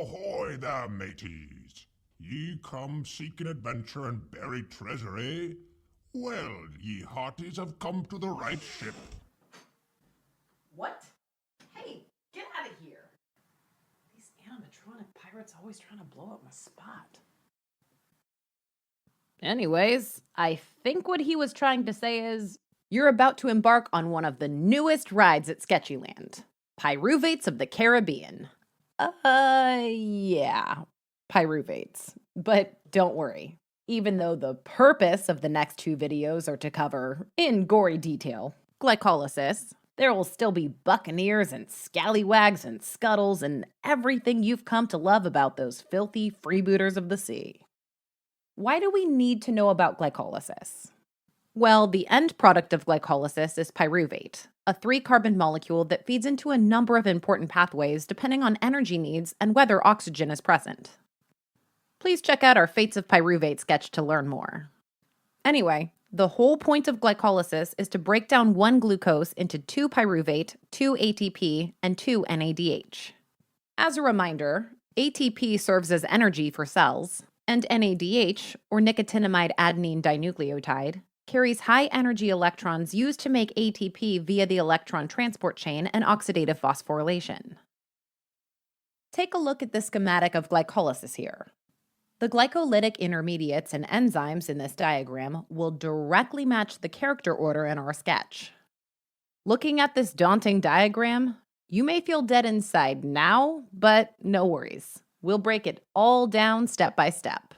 Ahoy there, mateys! Ye come seeking adventure and buried treasure, eh? Well, ye hearties have come to the right ship. What? Hey, get out of here! These animatronic pirates always trying to blow up my spot. Anyways, I think what he was trying to say is, you're about to embark on one of the newest rides at Sketchyland. Pyruvates of the Caribbean. Yeah, pyruvates. But don't worry. Even though the purpose of the next two videos are to cover, in gory detail, glycolysis, there will still be buccaneers and scallywags and scuttles and everything you've come to love about those filthy freebooters of the sea. Why do we need to know about glycolysis? Well, the end product of glycolysis is pyruvate, a 3-carbon molecule that feeds into a number of important pathways depending on energy needs and whether oxygen is present. Please check out our Fates of Pyruvate sketch to learn more. Anyway, the whole point of glycolysis is to break down 1 glucose into 2 pyruvate, 2 ATP, and 2 NADH. As a reminder, ATP serves as energy for cells, and NADH, or nicotinamide adenine dinucleotide, carries high-energy electrons used to make ATP via the electron transport chain and oxidative phosphorylation. Take a look at the schematic of glycolysis here. The glycolytic intermediates and enzymes in this diagram will directly match the character order in our sketch. Looking at this daunting diagram, you may feel dead inside now, but no worries. We'll break it all down step by step.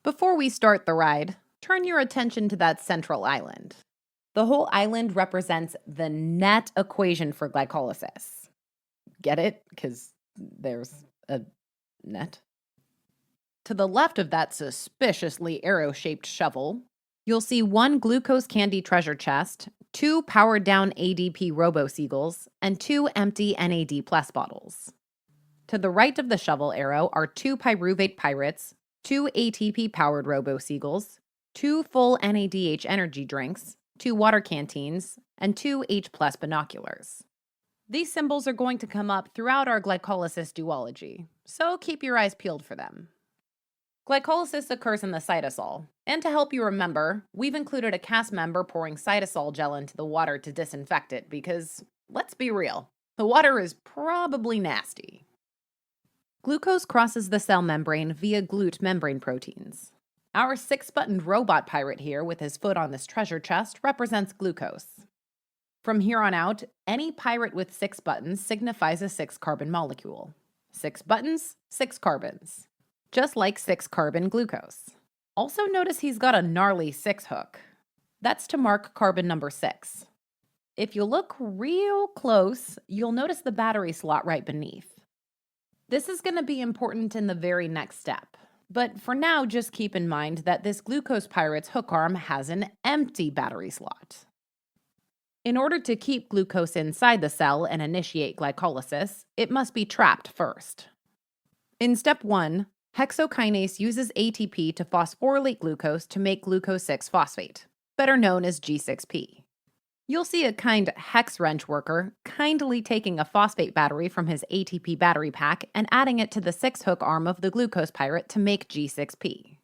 Before we start the ride, turn your attention to that central island. The whole island represents the net equation for glycolysis. Get it? Because there's a net. To the left of that suspiciously arrow-shaped shovel, you'll see 1 glucose candy treasure chest, 2 powered-down ADP robo-seagulls, and 2 empty NAD+ bottles. To the right of the shovel arrow are 2 pyruvate pirates, 2 ATP-powered robo-seagulls, 2 full NADH energy drinks, 2 water canteens, and 2 H+ binoculars. These symbols are going to come up throughout our glycolysis duology, so keep your eyes peeled for them. Glycolysis occurs in the cytosol, and to help you remember, we've included a cast member pouring cytosol gel into the water to disinfect it because, let's be real, the water is probably nasty. Glucose crosses the cell membrane via GLUT membrane proteins. Our 6-buttoned robot pirate here with his foot on this treasure chest represents glucose. From here on out, any pirate with 6 buttons signifies a 6-carbon molecule. 6 buttons, 6 carbons. Just like 6-carbon glucose. Also notice he's got a gnarly 6 hook. That's to mark carbon number 6. If you look real close, you'll notice the battery slot right beneath. This is going to be important in the very next step, but for now just keep in mind that this glucose pirate's hook arm has an empty battery slot. In order to keep glucose inside the cell and initiate glycolysis, it must be trapped first. In step 1, hexokinase uses ATP to phosphorylate glucose to make glucose 6-phosphate, better known as G6P. You'll see a kind hex wrench worker kindly taking a phosphate battery from his ATP battery pack and adding it to the 6-hook arm of the glucose pirate to make G6P.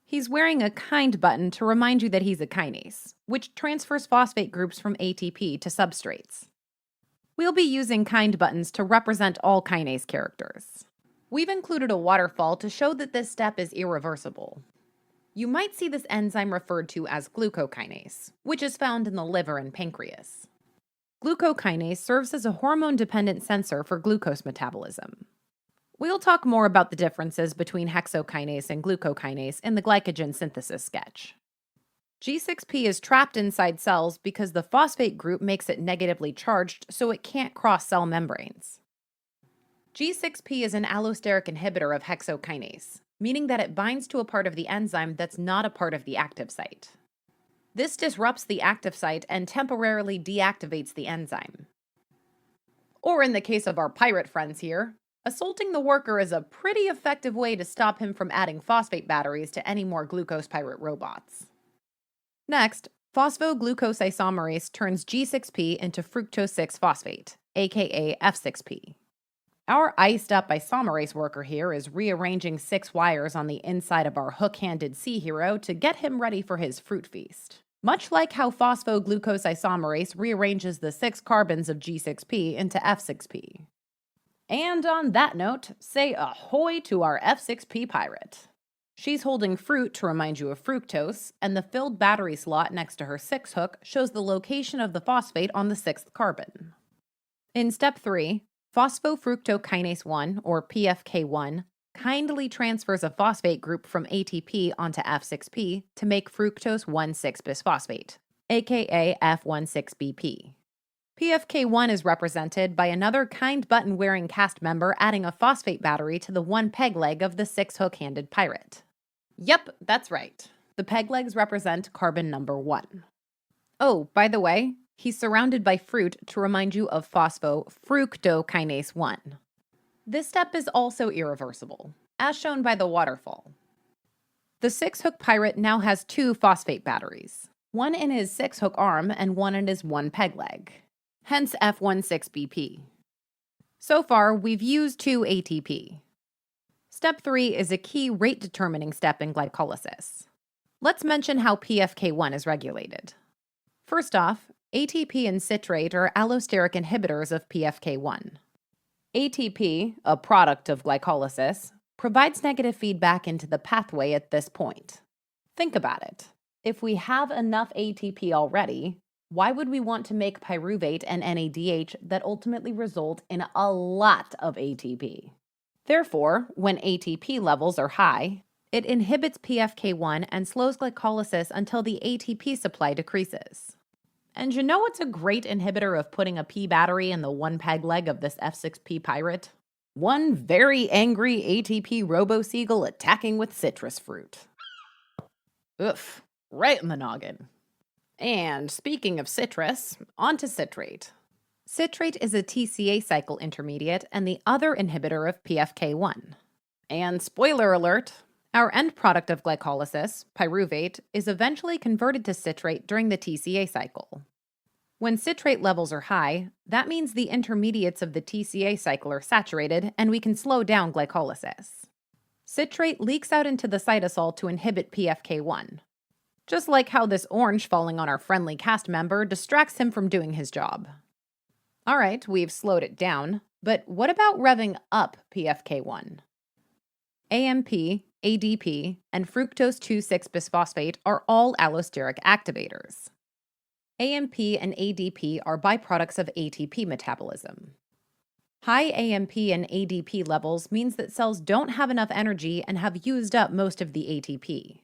He's wearing a kind button to remind you that he's a kinase, which transfers phosphate groups from ATP to substrates. We'll be using kind buttons to represent all kinase characters. We've included a waterfall to show that this step is irreversible. You might see this enzyme referred to as glucokinase, which is found in the liver and pancreas. Glucokinase serves as a hormone-dependent sensor for glucose metabolism. We'll talk more about the differences between hexokinase and glucokinase in the glycogen synthesis sketch. G6P is trapped inside cells because the phosphate group makes it negatively charged, so it can't cross cell membranes. G6P is an allosteric inhibitor of hexokinase, meaning that it binds to a part of the enzyme that's not a part of the active site. This disrupts the active site and temporarily deactivates the enzyme. Or in the case of our pirate friends here, assaulting the worker is a pretty effective way to stop him from adding phosphate batteries to any more glucose pirate robots. Next, phosphoglucose isomerase turns G6P into fructose 6-phosphate, aka F6P. Our iced up isomerase worker here is rearranging 6 wires on the inside of our hook-handed sea hero to get him ready for his fruit feast. Much like how phosphoglucose isomerase rearranges the 6 carbons of G6P into F6P. And on that note, say ahoy to our F6P pirate. She's holding fruit to remind you of fructose, and the filled battery slot next to her 6 hook shows the location of the phosphate on the 6th carbon. In step 3, phosphofructokinase 1, or PFK1, kindly transfers a phosphate group from ATP onto F6P to make fructose 1,6-bisphosphate, aka F16BP. PFK1 is represented by another kind button-wearing cast member adding a phosphate battery to the one peg leg of the 6 hook-handed pirate. Yep, that's right. The peg legs represent carbon number 1. Oh, by the way, he's surrounded by fruit to remind you of phosphofructokinase 1. This step is also irreversible, as shown by the waterfall. The 6-hook pirate now has 2 phosphate batteries, one in his 6-hook arm and one in his 1 peg leg, hence F16BP. So far, we've used 2 ATP. Step 3 is a key rate-determining step in glycolysis. Let's mention how PFK1 is regulated. First off, ATP and citrate are allosteric inhibitors of PFK1. ATP, a product of glycolysis, provides negative feedback into the pathway at this point. Think about it. If we have enough ATP already, why would we want to make pyruvate and NADH that ultimately result in a lot of ATP? Therefore, when ATP levels are high, it inhibits PFK1 and slows glycolysis until the ATP supply decreases. And you know what's a great inhibitor of putting a P battery in the 1 peg leg of this F6P pirate? One very angry ATP robo-seagull attacking with citrus fruit. Oof, right in the noggin. And speaking of citrus, onto citrate. Citrate is a TCA cycle intermediate and the other inhibitor of PFK1. And spoiler alert, our end product of glycolysis, pyruvate, is eventually converted to citrate during the TCA cycle. When citrate levels are high, that means the intermediates of the TCA cycle are saturated and we can slow down glycolysis. Citrate leaks out into the cytosol to inhibit PFK1. Just like how this orange falling on our friendly cast member distracts him from doing his job. All right, we've slowed it down, but what about revving up PFK1? AMP, ADP, and fructose 2,6-bisphosphate are all allosteric activators. AMP and ADP are byproducts of ATP metabolism. High AMP and ADP levels means that cells don't have enough energy and have used up most of the ATP.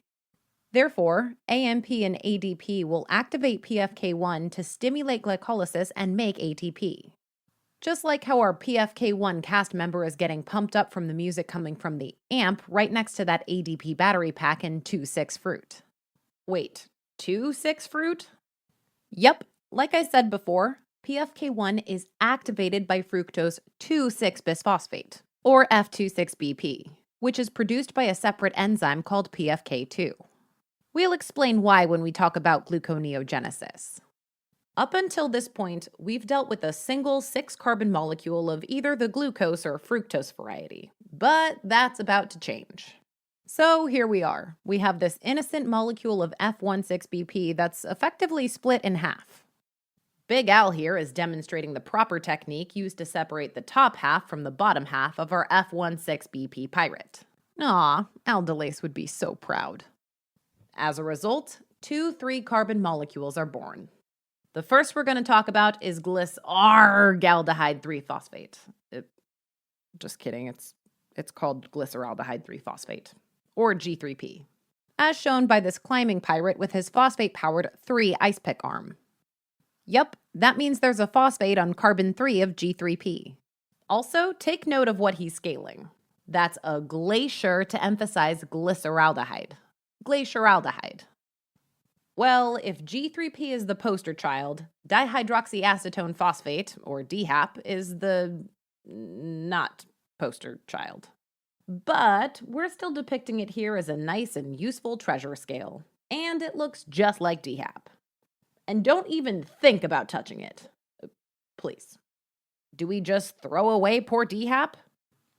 Therefore, AMP and ADP will activate PFK1 to stimulate glycolysis and make ATP. Just like how our PFK1 cast member is getting pumped up from the music coming from the amp right next to that ADP battery pack in 2,6 fruit. Wait, 2,6 fruit? Yep, like I said before, PFK1 is activated by fructose 2,6-bisphosphate, or F26BP, which is produced by a separate enzyme called PFK2. We'll explain why when we talk about gluconeogenesis. Up until this point, we've dealt with a single 6-carbon molecule of either the glucose or fructose variety, but that's about to change. So here we are. We have this innocent molecule of F16BP that's effectively split in half. Big Al here is demonstrating the proper technique used to separate the top half from the bottom half of our F16BP pirate. Aw, aldolase would be so proud. As a result, 2 3-carbon molecules are born. The first we're going to talk about is glyceraldehyde 3-phosphate. Just kidding, it's called glyceraldehyde 3-phosphate, or G3P, as shown by this climbing pirate with his phosphate-powered 3 ice pick arm. Yup, that means there's a phosphate on carbon 3 of G3P. Also, take note of what he's scaling. That's a glacier to emphasize glyceraldehyde. Glyceraldehyde. Well, if G3P is the poster child, dihydroxyacetone phosphate, or DHAP, is the not poster child. But we're still depicting it here as a nice and useful treasure scale, and it looks just like DHAP. And don't even think about touching it. Please. Do we just throw away poor DHAP?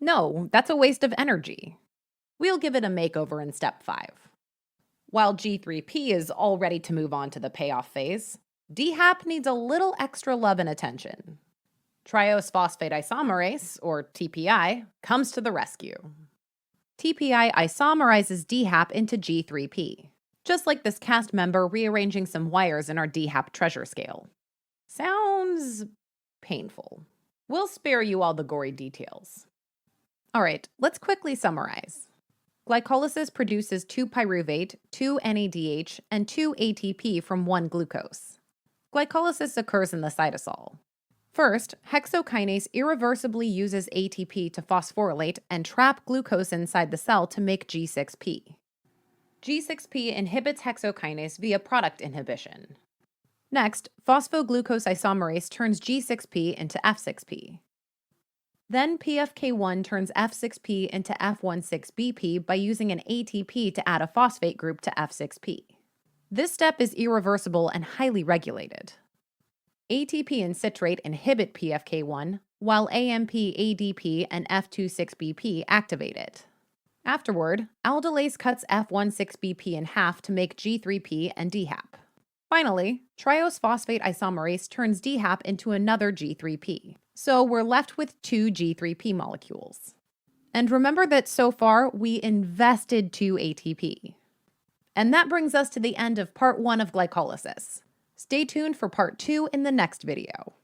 No, that's a waste of energy. We'll give it a makeover in step 5. While G3P is all ready to move on to the payoff phase, DHAP needs a little extra love and attention. Triose phosphate isomerase, or TPI, comes to the rescue. TPI isomerizes DHAP into G3P, just like this cast member rearranging some wires in our DHAP treasure scale. Sounds painful. We'll spare you all the gory details. All right, let's quickly summarize. Glycolysis produces 2-pyruvate, 2-NADH, and 2-ATP from 1-glucose. Glycolysis occurs in the cytosol. First, hexokinase irreversibly uses ATP to phosphorylate and trap glucose inside the cell to make G6P. G6P inhibits hexokinase via product inhibition. Next, phosphoglucose isomerase turns G6P into F6P. Then PFK1 turns F6P into F16BP by using an ATP to add a phosphate group to F6P. This step is irreversible and highly regulated. ATP and citrate inhibit PFK1, while AMP, ADP, and F26BP activate it. Afterward, aldolase cuts F16BP in half to make G3P and DHAP. Finally, triose phosphate isomerase turns DHAP into another G3P. So we're left with 2 G3P molecules. And remember that so far we invested 2 ATP. And that brings us to the end of part 1 of glycolysis. Stay tuned for part 2 in the next video.